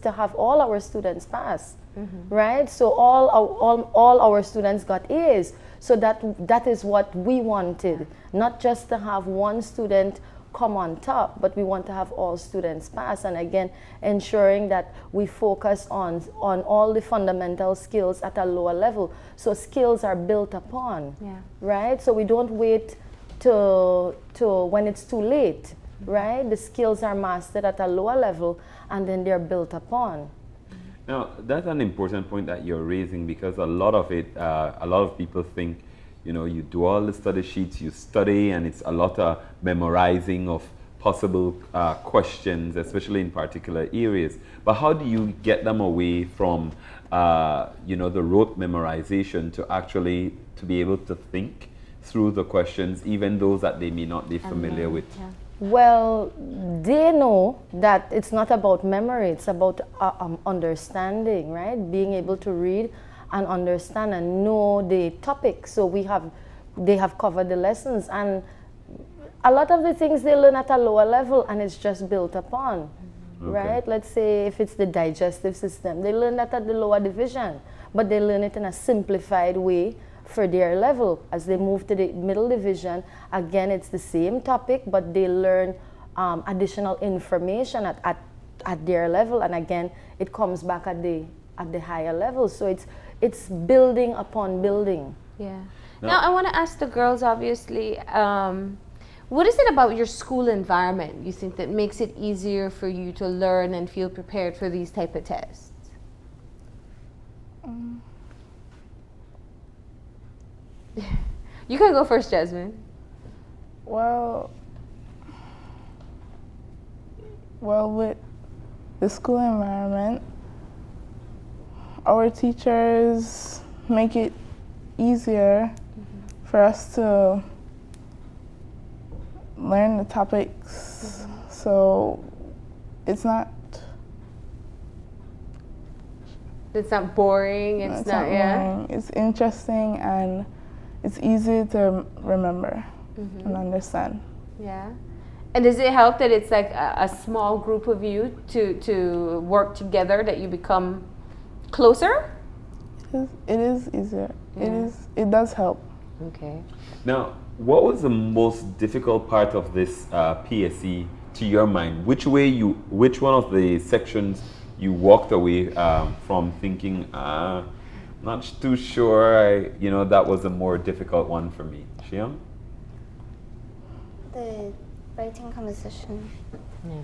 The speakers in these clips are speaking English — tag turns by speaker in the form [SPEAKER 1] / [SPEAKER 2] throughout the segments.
[SPEAKER 1] to have all our students pass, right? So all our students got A's. So that is what we wanted, not just to have one student come on top, but we want to have all students pass. And again, ensuring that we focus on all the fundamental skills at a lower level. So skills are built upon, right? So we don't wait to when it's too late, right? The skills are mastered at a lower level and then they're built upon.
[SPEAKER 2] Now, that's an important point that you're raising, because a lot of people think, you do all the study sheets, you study, and it's a lot of memorizing of possible questions, especially in particular areas. But how do you get them away from, the rote memorization to actually to be able to think through the questions, even those that they may not be familiar with?
[SPEAKER 1] Well, they know that it's not about memory, it's about understanding, right? Being able to read and understand and know the topic. So they have covered the lessons, and a lot of the things they learn at a lower level and it's just built upon, right? Let's say if it's the digestive system, they learn that at the lower division, but they learn it in a simplified way for their level. As they move to the middle division, again, it's the same topic, but they learn additional information at their level, and again, it comes back at the higher level. So it's building upon building.
[SPEAKER 3] Yeah. Now I want to ask the girls, obviously, what is it about your school environment you think that makes it easier for you to learn and feel prepared for these type of tests? You can go first, Jasmine.
[SPEAKER 4] Well, with the school environment, our teachers make it easier for us to learn the topics. So it's not
[SPEAKER 3] boring. It's not
[SPEAKER 4] boring. It's interesting and it's easy to remember and understand.
[SPEAKER 3] Yeah. And does it help that it's like a small group of you to work together, that you become closer?
[SPEAKER 4] It is easier. It does help.
[SPEAKER 3] Okay.
[SPEAKER 2] Now, what was the most difficult part of this PSE to your mind? Which one of the sections you walked away from thinking, not too sure, that was a more difficult one for me? Shiam?
[SPEAKER 5] The writing composition.
[SPEAKER 3] Yeah.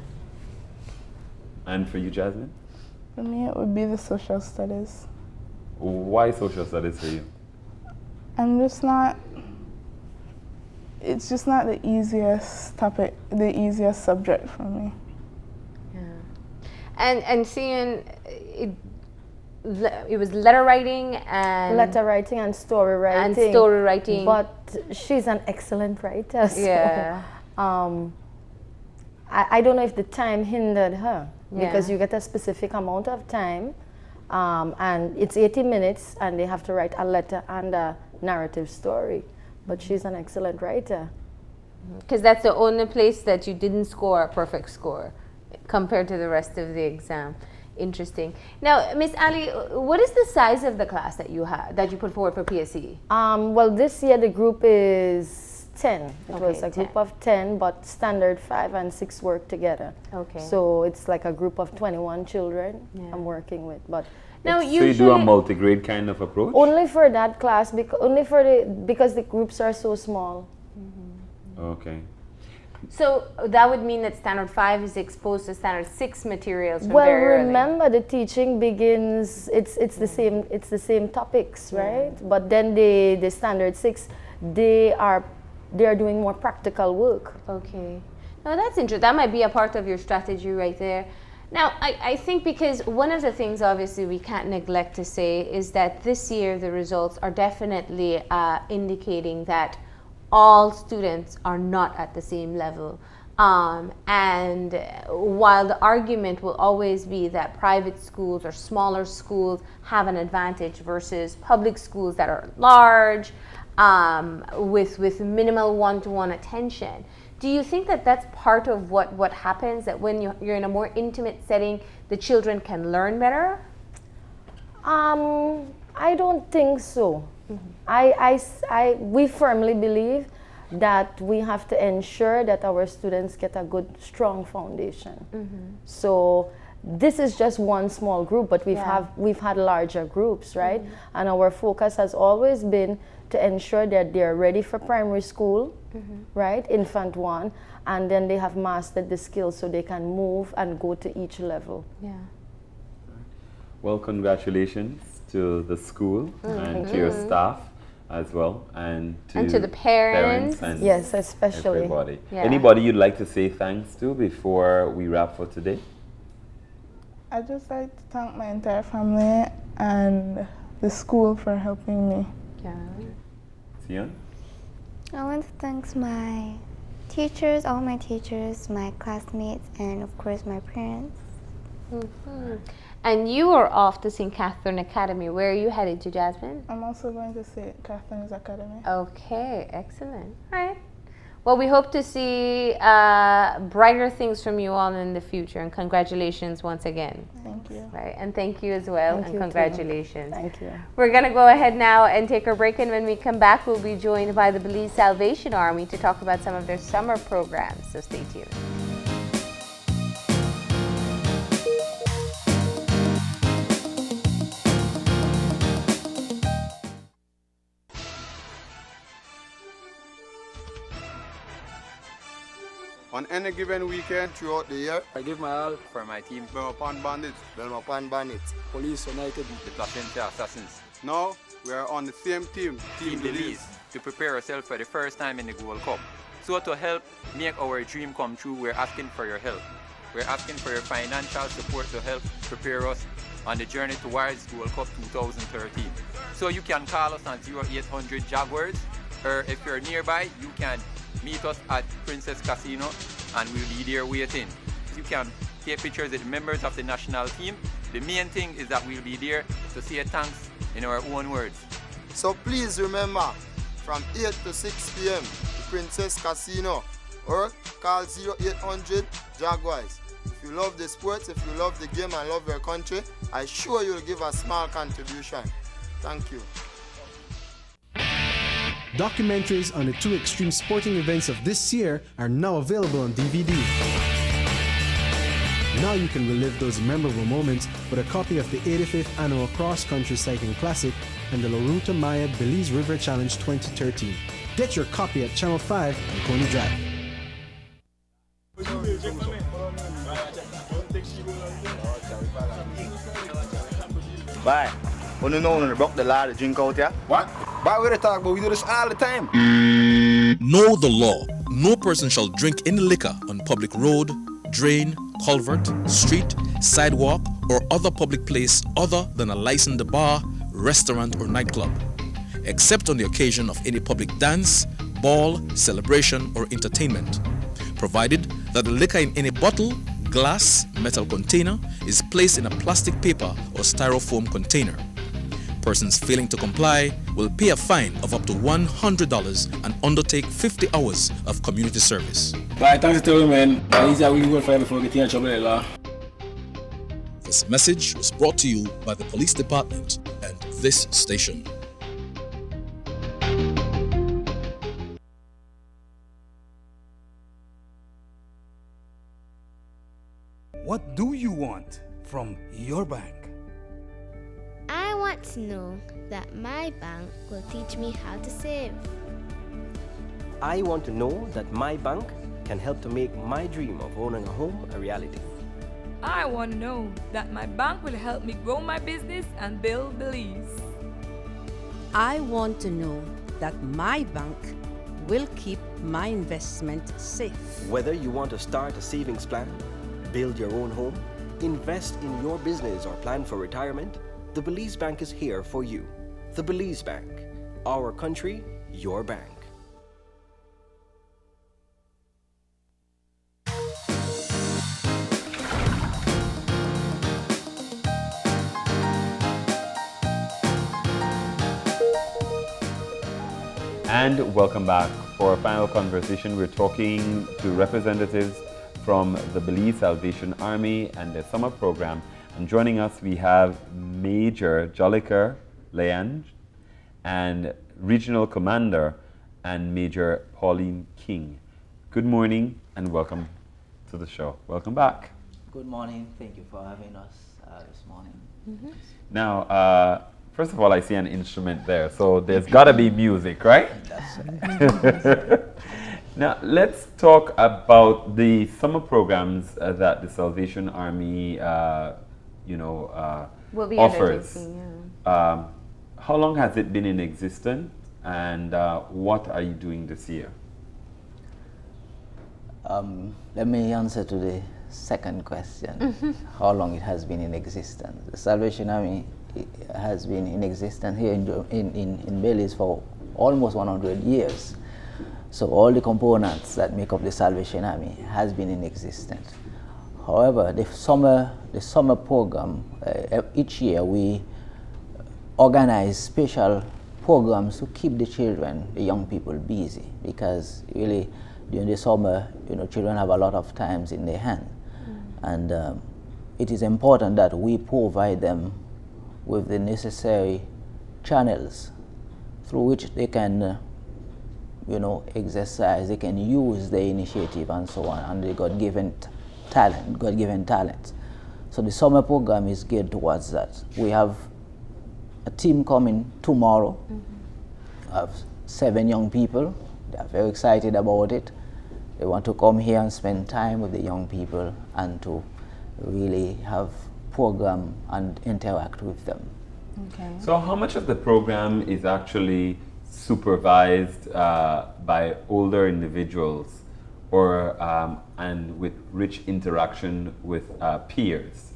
[SPEAKER 2] And for you, Jasmine?
[SPEAKER 4] For me, it would be the social studies.
[SPEAKER 2] Why social studies for you?
[SPEAKER 4] It's just not the easiest topic, the easiest subject for me.
[SPEAKER 3] Yeah. And seeing it was letter writing and
[SPEAKER 1] story writing. But she's an excellent writer. So,
[SPEAKER 3] yeah.
[SPEAKER 1] I don't know if the time hindered her, because you get a specific amount of time, and it's 80 minutes, and they have to write a letter and a narrative story. But she's an excellent writer.
[SPEAKER 3] Because that's the only place that you didn't score a perfect score compared to the rest of the exam. Interesting. Now, Miss Ali, what is the size of the class that you put forward for PSE?
[SPEAKER 1] Well, this year the group is 10. It was a
[SPEAKER 3] 10.
[SPEAKER 1] group of 10, but standard 5 and 6 work together.
[SPEAKER 3] Okay.
[SPEAKER 1] So it's like a group of 21 children I'm working with. But
[SPEAKER 3] now,
[SPEAKER 2] so you do a multi-grade kind of approach?
[SPEAKER 1] Only for that class, because the groups are so small.
[SPEAKER 2] Okay.
[SPEAKER 3] So that would mean that standard 5 is exposed to standard 6 materials from
[SPEAKER 1] well,
[SPEAKER 3] very early.
[SPEAKER 1] remember the teaching begins. It's the same topics, right? But then the standard 6, they are doing more practical work.
[SPEAKER 3] Okay. Now that's interesting. That might be a part of your strategy right there. Now, I think, because one of the things obviously we can't neglect to say is that this year the results are definitely indicating that all students are not at the same level. And while the argument will always be that private schools or smaller schools have an advantage versus public schools that are large, with minimal one-to-one attention, Do you think that that's part of what happens, that when you're in a more intimate setting, the children can learn better?
[SPEAKER 1] I don't think so. We firmly believe that we have to ensure that our students get a good, strong foundation. So this is just one small group, but we've had larger groups, right? And our focus has always been to ensure that they're ready for primary school, right? Infant 1, and then they have mastered the skills so they can move and go to each level.
[SPEAKER 3] Yeah.
[SPEAKER 2] Well, congratulations to the school and to your staff as well, and to
[SPEAKER 3] the parents.
[SPEAKER 2] and
[SPEAKER 1] Yes, especially.
[SPEAKER 2] everybody.
[SPEAKER 3] Yeah.
[SPEAKER 2] Anybody you'd like to say thanks to before we wrap for today?
[SPEAKER 4] I'd just like to thank my entire family and the school for helping me.
[SPEAKER 3] Yeah.
[SPEAKER 2] Sion?
[SPEAKER 5] I want to thank my teachers, all my teachers, my classmates, and of course my parents.
[SPEAKER 3] And you are off to St. Catherine Academy. Where are you headed to, Jasmine?
[SPEAKER 4] I'm also going to St. Catherine's Academy.
[SPEAKER 3] Okay, excellent. All right. Well, we hope to see brighter things from you all in the future, and congratulations once again.
[SPEAKER 4] Thank you.
[SPEAKER 3] Right, and thank you as well,
[SPEAKER 1] Thank
[SPEAKER 3] and
[SPEAKER 1] you too.
[SPEAKER 3] congratulations.
[SPEAKER 1] Thank you.
[SPEAKER 3] We're going to go ahead now and take a break, and when we come back, we'll be joined by the Belize Salvation Army to talk about some of their summer programs, so stay tuned.
[SPEAKER 6] On any given weekend throughout the year,
[SPEAKER 7] I give my all for my team.
[SPEAKER 6] Belmopan Bandits,
[SPEAKER 8] Belmopan Bandits,
[SPEAKER 7] Police United, the Placentia Assassins.
[SPEAKER 6] now we are on the same team,
[SPEAKER 7] Team Belize, to prepare ourselves for the first time in the Gold Cup. So to help make our dream come true, we're asking for your help. We're asking for your financial support to help prepare us on the journey towards Gold Cup 2013. So you can call us on 0800 Jaguars, or if you're nearby, you can meet us at Princess Casino and we'll be there waiting. You can take pictures with members of the national team. The main thing is that we'll be there to say thanks in our own words.
[SPEAKER 8] So please remember, from 8 to 6 p.m. to Princess Casino, or call 0800 Jaguars. If you love the sports, if you love the game and love your country, I'm sure you'll give a small contribution. Thank you.
[SPEAKER 9] Documentaries on the two extreme sporting events of this year are now available on DVD. Now you can relive those memorable moments with a copy of the 85th Annual Cross Country Cycling Classic and the La Ruta Maya Belize River Challenge 2013. Get your copy at Channel 5 on Coney Drive.
[SPEAKER 8] Bye. When you know when you broke the law to drink out here?
[SPEAKER 10] What? Why would I talk about? We do this all the time.
[SPEAKER 11] Know the law. No person shall drink any liquor on public road, drain, culvert, street, sidewalk, or other public place other than a licensed bar, restaurant, or nightclub, except on the occasion of any public dance, ball, celebration, or entertainment, provided that the liquor in any bottle, glass, metal container is placed in a plastic paper or styrofoam container. Persons failing to comply will pay a fine of up to $100 and undertake 50 hours of community service.
[SPEAKER 10] Right, thanks to you, man. Easy we work for before getting in trouble with the law.
[SPEAKER 11] This message was brought to you by the Police Department and this station.
[SPEAKER 10] What do you want from your bank?
[SPEAKER 12] I want to know that my bank will teach me how to save.
[SPEAKER 13] I want to know that my bank can help to make my dream of owning a home a reality.
[SPEAKER 14] I want to know that my bank will help me grow my business and build Belize.
[SPEAKER 15] I want to know that my bank will keep my investment safe.
[SPEAKER 13] Whether you want to start a savings plan, build your own home, invest in your business, or plan for retirement, the Belize Bank is here for you. The Belize Bank. Our country, your bank.
[SPEAKER 2] And welcome back for our final conversation. We're talking to representatives from the Belize Salvation Army and their summer program. And joining us, we have Major Joliker Leange and Regional Commander and Major Pauline King. Good morning and welcome to the show. Welcome back.
[SPEAKER 16] Good morning. Thank you for having us this morning.
[SPEAKER 3] Mm-hmm.
[SPEAKER 2] Now, first of all, I see an instrument there, so there's got to be music, right?
[SPEAKER 16] That's right.
[SPEAKER 2] Now, let's talk about the summer programs that the Salvation Army,
[SPEAKER 3] Will be
[SPEAKER 2] offers.
[SPEAKER 3] undertaking, yeah.
[SPEAKER 2] How long has it been in existence, and what are you doing this year?
[SPEAKER 16] Let me answer to the second question. How long it has been in existence? The Salvation Army has been in existence here in Belize for almost 100 years. So all the components that make up the Salvation Army has been in existence. However, the summer program, each year we organize special programs to keep the children, the young people busy, because really during the summer, children have a lot of times in their hand. And it is important that we provide them with the necessary channels through which they can exercise, they can use their initiative and so on, and the God-given talent. So the summer program is geared towards that. We have a team coming tomorrow. I have 7 young people. They are very excited about it. They want to come here and spend time with the young people and to really have program and interact with them.
[SPEAKER 3] Okay.
[SPEAKER 2] So how much of the program is actually supervised by older individuals or and with rich interaction with peers?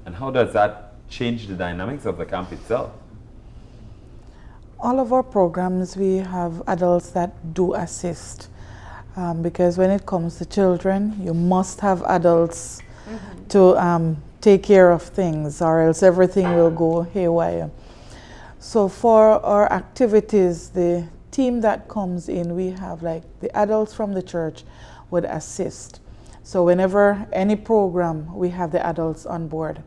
[SPEAKER 2] And how does that change the dynamics of the camp itself?
[SPEAKER 4] All of our programs, we have adults that do assist. Because when it comes to children, you must have adults to take care of things, or else everything will go haywire. So for our activities, the team that comes in, we have like the adults from the church would assist. So whenever any program, we have the adults on board.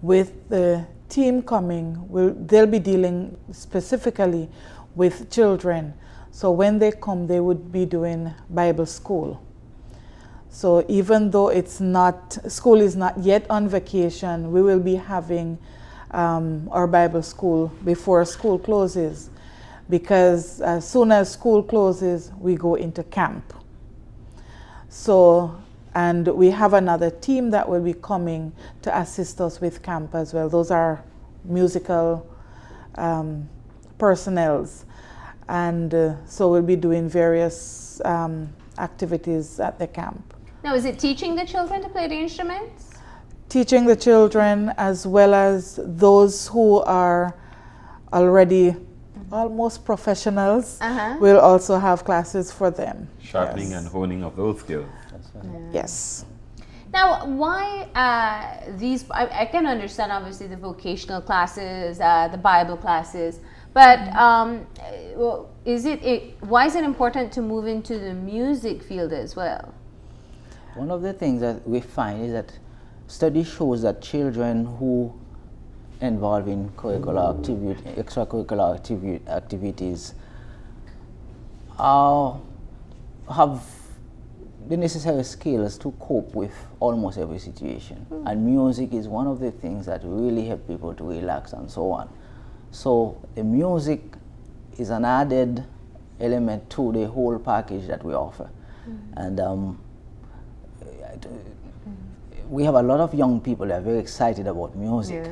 [SPEAKER 4] With the team coming, they'll be dealing specifically with children. So when they come, they would be doing Bible school. So even though school is not yet on vacation, we will be having our Bible school before school closes, because as soon as school closes, we go into camp. So, and we have another team that will be coming to assist us with camp as well. Those are musical personnels. And so we'll be doing various activities at the camp.
[SPEAKER 3] Now, is it teaching the children to play the instruments?
[SPEAKER 4] Teaching the children, as well as those who are already almost professionals, we'll also have classes for them.
[SPEAKER 2] Sharpening and honing of those skills.
[SPEAKER 4] Yes.
[SPEAKER 3] Now, why these? I can understand obviously the vocational classes, the Bible classes, but why is it important to move into the music field as well?
[SPEAKER 16] One of the things that we find is that study shows that children who involve in extracurricular activities have the necessary skills to cope with almost every situation. And music is one of the things that really help people to relax and so on. So the music is an added element to the whole package that we offer. And we have a lot of young people that are very excited about music.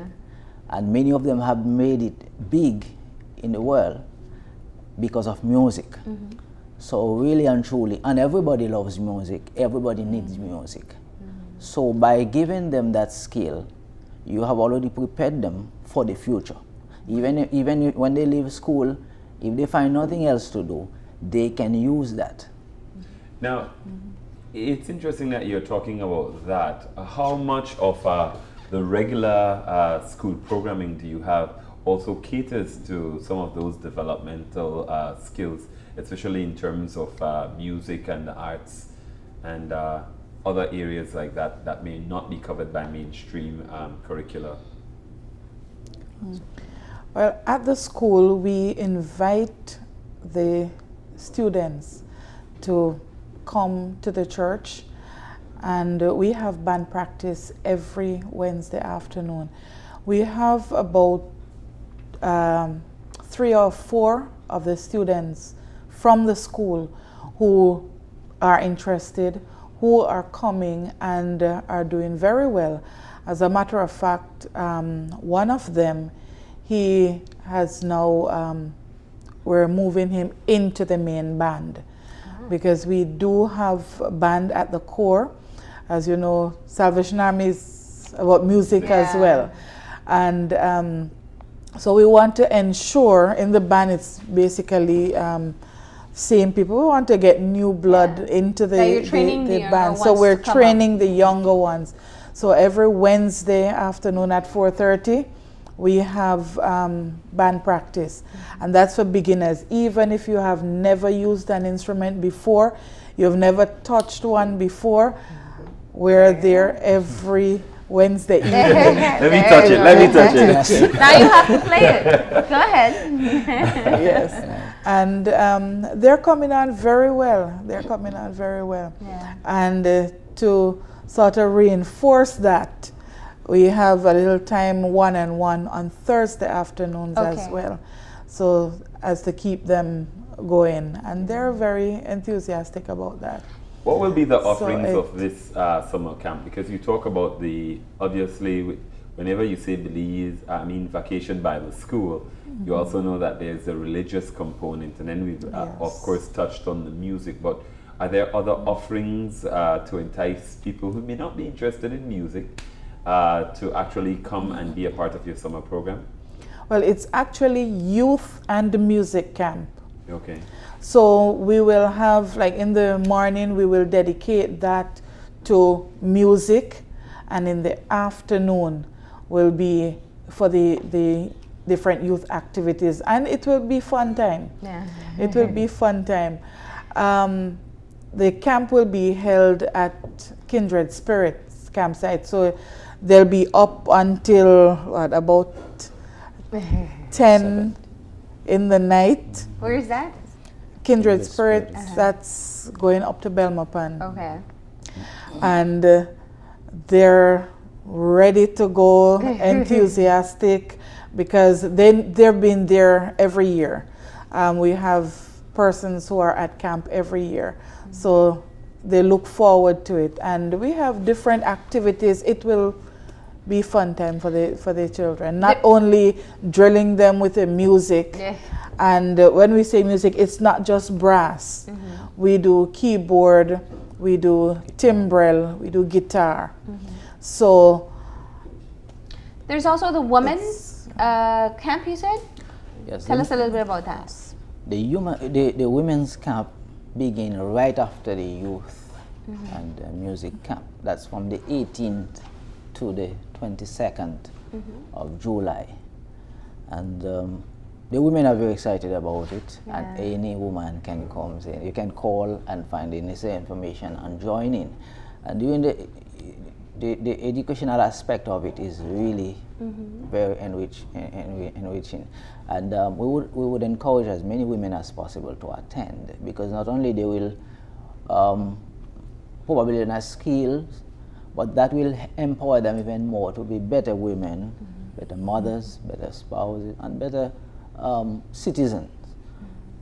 [SPEAKER 16] And many of them have made it big in the world because of music. So really and truly, and everybody loves music, everybody needs music. So by giving them that skill, you have already prepared them for the future. Even when they leave school, if they find nothing else to do, they can use that.
[SPEAKER 2] Now, it's interesting that you're talking about that. How much of the regular school programming do you have also caters to some of those developmental skills especially in terms of music and the arts and other areas like that that may not be covered by mainstream curricula?
[SPEAKER 4] Well, at the school, we invite the students to come to the church, and we have band practice every Wednesday afternoon. We have about 3 or 4 of the students from the school who are interested, who are coming and are doing very well. As a matter of fact, one of them, he has now, we're moving him into the main band because we do have a band at the core. As you know, Salvation Army is about music as well. And so we want to ensure in the band it's basically same people. We want to get new blood into the band. So we're training the younger ones. So every Wednesday afternoon at 4:30, we have band practice. And that's for beginners. Even if you have never used an instrument before, you've never touched one before, we're there every Wednesday evening.
[SPEAKER 2] Let me touch it.
[SPEAKER 3] Now you have to play it. Go ahead.
[SPEAKER 4] Yes. And they're coming on very well. Yeah. And to sort of reinforce that, we have a little time one-on-one on Thursday afternoons as well. So as to keep them going. And they're very enthusiastic about that.
[SPEAKER 2] What will be the offerings of this summer camp? Because you talk about obviously, whenever you say Vacation Bible School, you also know that there's a religious component, and then we've of course touched on the music, but are there other offerings to entice people who may not be interested in music to actually come and be a part of your summer program?
[SPEAKER 4] Well, it's actually youth and music camp.
[SPEAKER 2] Okay.
[SPEAKER 4] So we will have, like in the morning, we will dedicate that to music, and in the afternoon will be for the different youth activities, and it will be fun time.
[SPEAKER 3] Yeah.
[SPEAKER 4] It will be fun time. The camp will be held at Kindred Spirits campsite, so they'll be up until about 10 in the night.
[SPEAKER 3] Where is that?
[SPEAKER 4] Kindred Spirits, that's going up to Belmopan.
[SPEAKER 3] Okay.
[SPEAKER 4] And they're ready to go, enthusiastic, because they've been there every year. We have persons who are at camp every year. So they look forward to it. And we have different activities. It will be fun time for the children. Not only drilling them with the music, and when we say music, it's not just brass. We do keyboard, we do timbrel, we do guitar. So
[SPEAKER 3] there's also the women's camp, you said?
[SPEAKER 16] Yes.
[SPEAKER 3] Tell us a little bit about that.
[SPEAKER 16] The women's camp begin right after the youth and music camp. That's from the 18th to the 22nd of July. And the women are very excited about it, and any woman can come. You can call and find the necessary information and join in. And during the educational aspect of it is really very enriching. And we would encourage as many women as possible to attend, because not only they will probably learn skills, but that will empower them even more to be better women, better mothers, better spouses, and better citizens.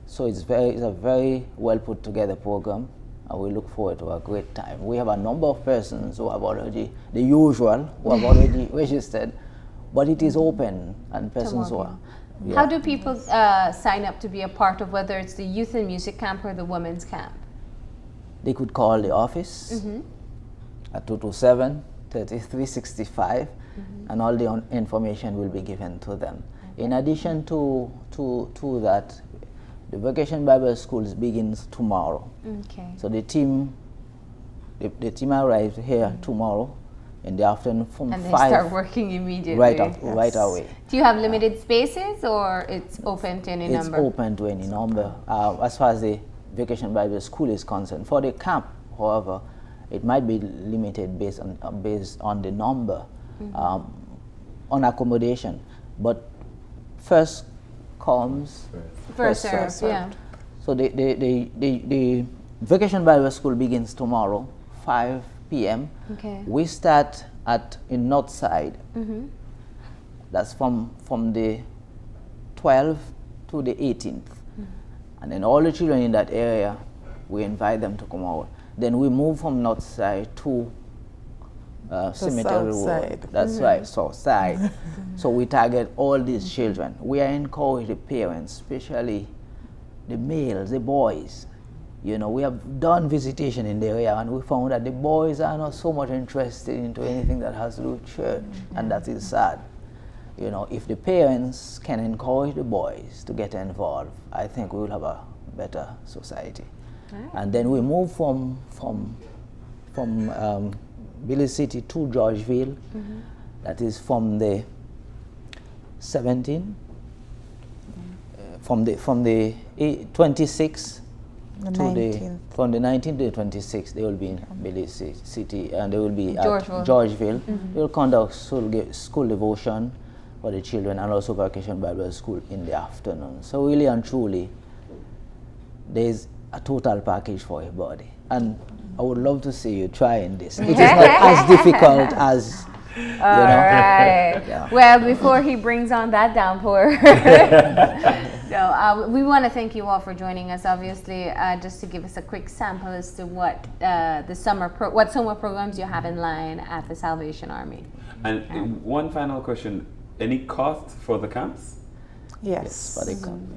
[SPEAKER 16] So it's a very well put together program, and we look forward to a great time. We have a number of persons who have already, the usual, who have already registered, but it is open, and persons who are. Yeah.
[SPEAKER 3] How do people sign up to be a part of, whether it's the youth and music camp or the women's camp?
[SPEAKER 16] They could call the office at 227-3365, and all the information will be given to them. In addition to that, the Vacation Bible Schools begins tomorrow.
[SPEAKER 3] Okay.
[SPEAKER 16] So the team arrives here tomorrow in the afternoon from
[SPEAKER 3] And they
[SPEAKER 16] 5.
[SPEAKER 3] start working immediately.
[SPEAKER 16] Right away.
[SPEAKER 3] Do you have limited spaces or it's open to any number?
[SPEAKER 16] It's open to any number. As far as the Vacation Bible School is concerned. For the camp, however, it might be limited based on the number, on accommodation. But first comes,
[SPEAKER 3] first served. Yeah.
[SPEAKER 16] So the Vacation Bible School begins tomorrow, 5 p.m.
[SPEAKER 3] Okay.
[SPEAKER 16] We start in North Side. That's from the 12th to the 18th. And then all the children in that area, we invite them to come out. Then we move from North Side to Cemetery Road. That's right, South Side. So we target all these children. We are encouraging the parents, especially the males, the boys. You know, we have done visitation in the area and we found that the boys are not so much interested into anything that has to do with church, and that is sad. You know, if the parents can encourage the boys to get involved, I think we will have a better society. Right. And then we move from Belize City to Georgeville. That is from the 17th, from the 26th from the 19th to the 26th, they will be in Belize City, and they will be at Georgeville. They will conduct school devotion for the children and also Vacation Bible School in the afternoon. So really and truly, there's a total package for everybody. And I would love to see you trying this. It is not as difficult as, you know.
[SPEAKER 3] Right.
[SPEAKER 16] Yeah.
[SPEAKER 3] Well, before he brings on that downpour, we want to thank you all for joining us. Obviously, just to give us a quick sample as to what summer programs you have in line at the Salvation Army.
[SPEAKER 2] And one final question: any cost for the camps?
[SPEAKER 4] Yes,
[SPEAKER 16] for the camp.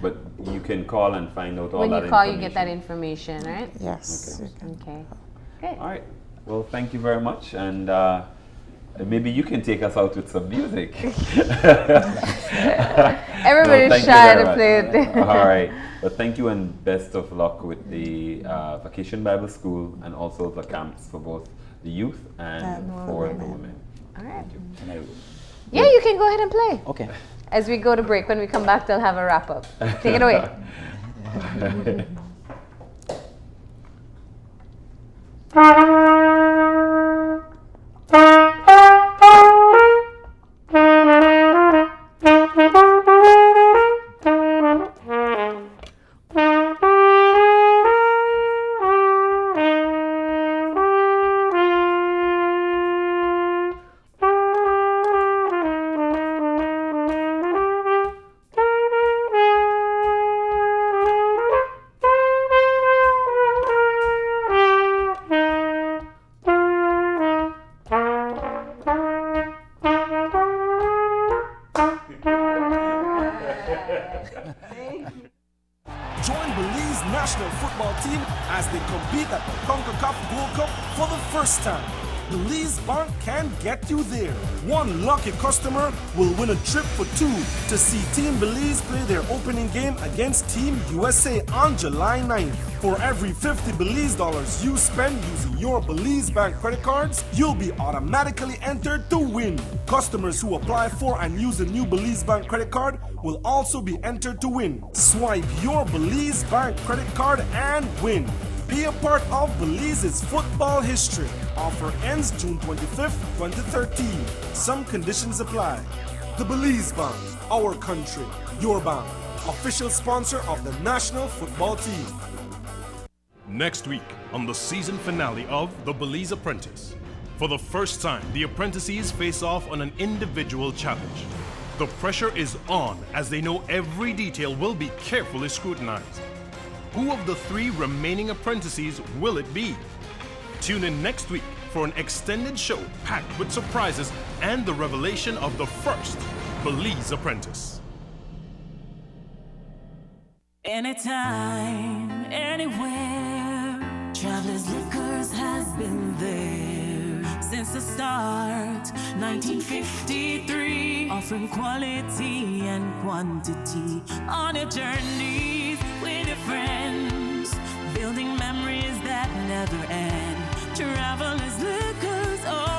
[SPEAKER 2] But you can call and find out all that information.
[SPEAKER 3] When you call, you get that information, right?
[SPEAKER 4] Yes.
[SPEAKER 3] Okay. Good.
[SPEAKER 2] All right. Well, thank you very much, and maybe you can take us out with some music.
[SPEAKER 3] Everybody's shy to play it.
[SPEAKER 2] All right. But thank you and best of luck with the Vacation Bible School and also the camps for both the youth and for the women.
[SPEAKER 3] All right.
[SPEAKER 2] Thank you.
[SPEAKER 3] Yeah, you can go ahead and play.
[SPEAKER 16] Okay.
[SPEAKER 3] As we go to break, when we come back, they'll have a wrap up. Take it away.
[SPEAKER 17] Join Belize national football team as they compete at the CONCACAF Gold Cup for the first time. Belize Bank can get you there. One lucky customer will win a trip for two to see Team Belize play their opening game against Team USA on July 9th. For every $50 Belize you spend using your Belize Bank credit cards, you'll be automatically entered to win. Customers who apply for and use the new Belize Bank credit card will also be entered to win. Swipe your Belize Bank credit card and win. Be a part of Belize's football history. Offer ends June 25th, 2013. Some conditions apply. The Belize Bank, our country, your bank. Official sponsor of the national football team.
[SPEAKER 18] Next week on the season finale of The Belize Apprentice. For the first time, the apprentices face off on an individual challenge. The pressure is on as they know every detail will be carefully scrutinized. Who of the three remaining apprentices will it be? Tune in next week for an extended show packed with surprises and the revelation of the first Belize Apprentice.
[SPEAKER 19] Anytime, anywhere, Travelers Liquors has been there since the start, 1953, offering quality and quantity on your journeys with your friends, building memories that never end. Travelers Liquors, oh.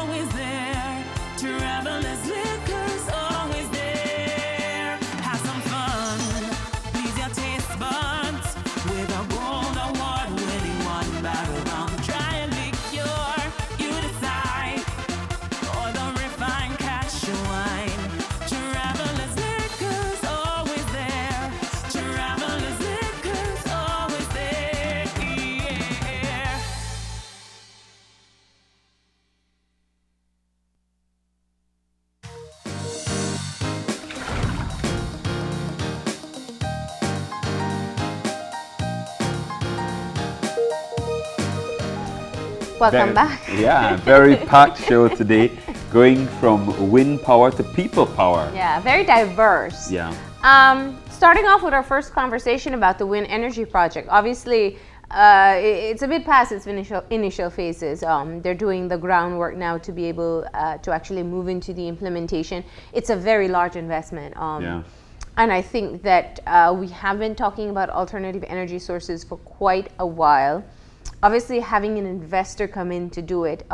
[SPEAKER 3] Welcome back.
[SPEAKER 2] Yeah, very packed show today, going from wind power to people power.
[SPEAKER 3] Yeah, very diverse.
[SPEAKER 2] Yeah.
[SPEAKER 3] Starting off with our first conversation about the wind energy project. Obviously, it's a bit past its initial phases. They're doing the groundwork now to be able to actually move into the implementation. It's a very large investment. And I think that we have been talking about alternative energy sources for quite a while. Obviously, having an investor come in to do it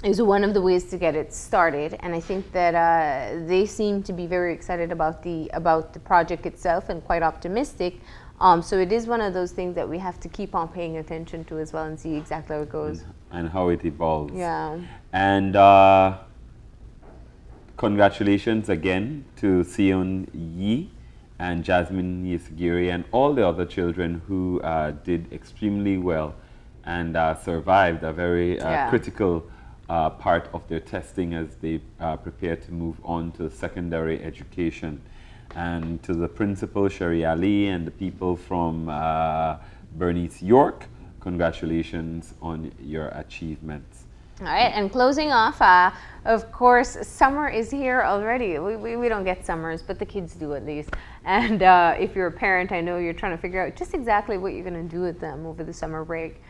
[SPEAKER 3] is one of the ways to get it started. And I think that they seem to be very excited about the project itself and quite optimistic. So it is one of those things that we have to keep on paying attention to as well and see exactly how it goes.
[SPEAKER 2] And how it evolves.
[SPEAKER 3] Yeah.
[SPEAKER 2] And congratulations again to Sion Yi and Jasmine Yesgiri and all the other children who did extremely well and survived a very critical part of their testing as they prepare to move on to secondary education. And to the principal, Sherry Ali, and the people from Bernice York, congratulations on your achievements.
[SPEAKER 3] All right, and closing off, of course, summer is here already. We don't get summers, but the kids do at least. And if you're a parent, I know you're trying to figure out just exactly what you're going to do with them over the summer break.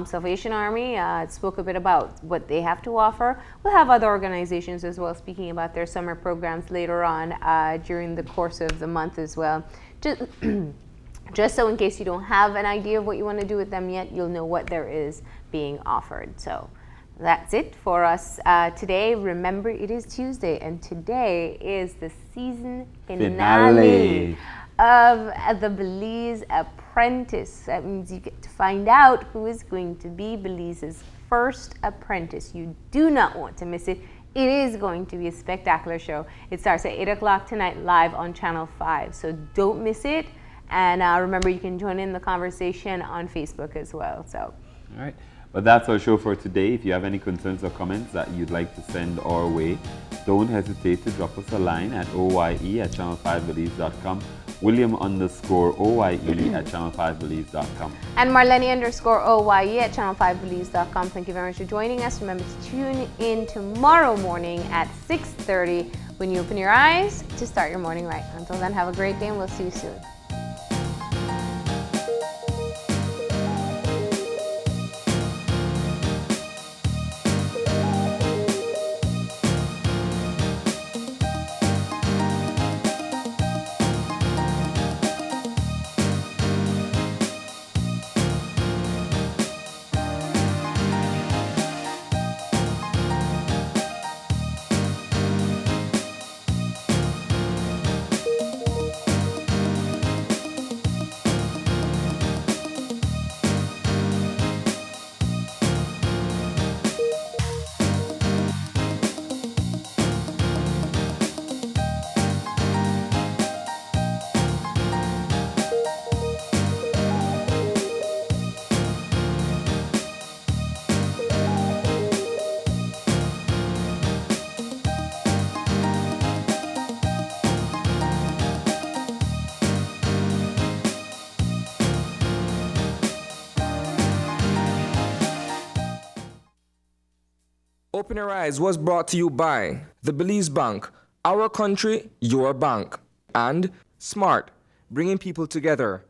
[SPEAKER 3] Salvation Army spoke a bit about what they have to offer. We'll have other organizations as well speaking about their summer programs later on during the course of the month as well. Just so in case you don't have an idea of what you want to do with them yet, you'll know what there is being offered. So that's it for us today. Remember, it is Tuesday, and today is the season finale of the Belize Apprentice. That means you get to find out who is going to be Belize's first apprentice. You do not want to miss it. It is going to be a spectacular show. It starts at 8 o'clock tonight live on Channel 5, so don't miss it. And remember, you can join in the conversation on Facebook as well. So,
[SPEAKER 2] all right. But that's our show for today. If you have any concerns or comments that you'd like to send our way, don't hesitate to drop us a line at oye@channel5belize.com, William_OYE at channel5belize.com.
[SPEAKER 3] And Marlene_OYE at channel5belize.com. Thank you very much for joining us. Remember to tune in tomorrow morning at 6:30 when you open your eyes to start your morning right. Until then, have a great day and we'll see you soon.
[SPEAKER 20] Open Your Eyes was brought to you by the Belize Bank, our country, your bank, and Smart, bringing people together